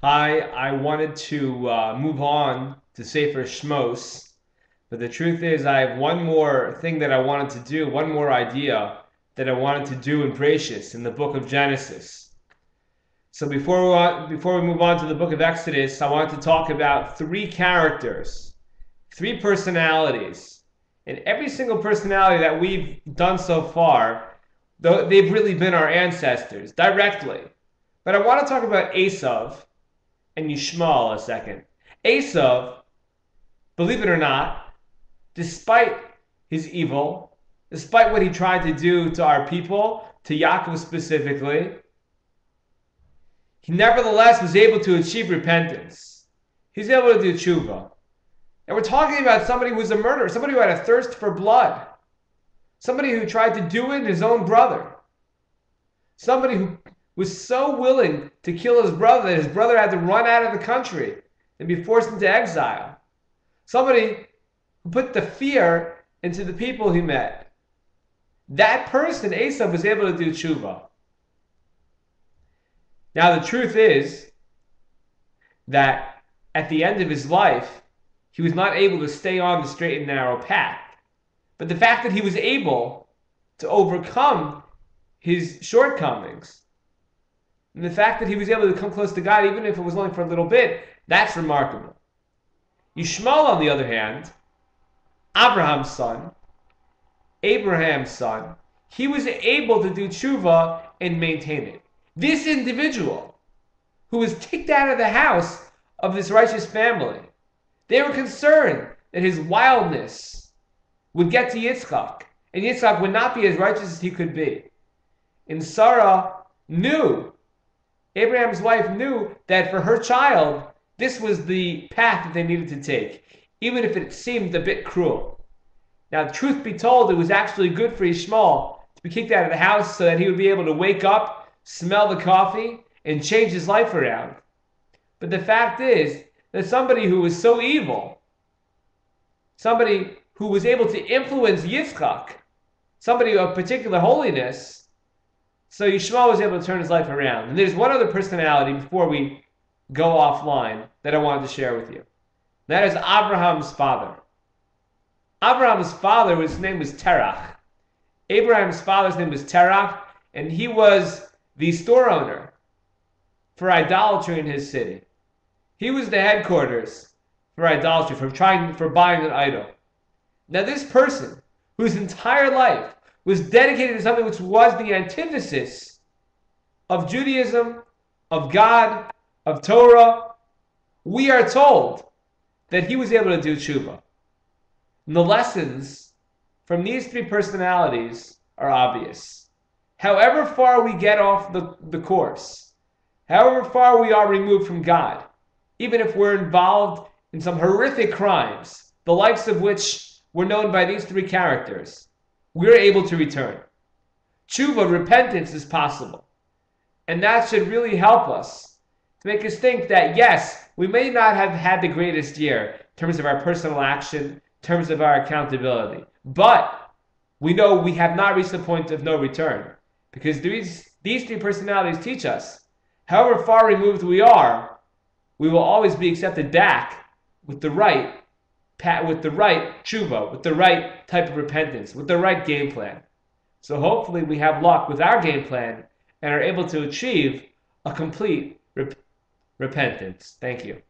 Hi, I wanted to move on to Sefer Shmos, but the truth is I have one more thing that I wanted to do, one more idea that I wanted to do in Bereshis, in the book of Genesis. So before we move on to the book of Exodus, I wanted to talk about three characters, three personalities. And every single personality that we've done so far, though they've really been our ancestors, directly. But I want to talk about Esav and Yishmael a second. Esav, believe it or not, despite his evil, despite what he tried to do to our people, to Yaakov specifically, he nevertheless was able to achieve repentance. He's able to do tshuva. And we're talking about somebody who was a murderer, somebody who had a thirst for blood, somebody who tried to do it in his own brother, somebody who was so willing to kill his brother that his brother had to run out of the country and be forced into exile. Somebody who put the fear into the people he met. That person, Esav, was able to do tshuva. Now the truth is that at the end of his life, he was not able to stay on the straight and narrow path. But the fact that he was able to overcome his shortcomings, and the fact that he was able to come close to God, even if it was only for a little bit, that's remarkable. Yishmael, on the other hand, Abraham's son, he was able to do tshuva and maintain it. This individual, who was kicked out of the house of this righteous family, they were concerned that his wildness would get to Yitzchak, and Yitzchak would not be as righteous as he could be. And Sarah knew, Abraham's wife knew that for her child, this was the path that they needed to take, even if it seemed a bit cruel. Now, truth be told, it was actually good for Yishmael to be kicked out of the house so that he would be able to wake up, smell the coffee, and change his life around. But the fact is that somebody who was so evil, somebody who was able to influence Yitzchak, somebody of particular holiness, so Yishmael was able to turn his life around. And there's one other personality before we go offline that I wanted to share with you. That is Abraham's father. Abraham's father, his name was Terach. Abraham's father's name was Terach, and he was the store owner for idolatry in his city. He was the headquarters for idolatry, for buying an idol. Now this person, whose entire life was dedicated to something which was the antithesis of Judaism, of God, of Torah, we are told that he was able to do tshuva. And the lessons from these three personalities are obvious. However far we get off the course, however far we are removed from God, even if we're involved in some horrific crimes, the likes of which were known by these three characters, we're able to return. Tshuva, repentance, is possible. And that should really help us to make us think that, yes, we may not have had the greatest year in terms of our personal action, in terms of our accountability, but we know we have not reached the point of no return, because these three personalities teach us, however far removed we are, we will always be accepted back with the right tshuva, with the right type of repentance, with the right game plan. So hopefully we have luck with our game plan and are able to achieve a complete repentance. Thank you.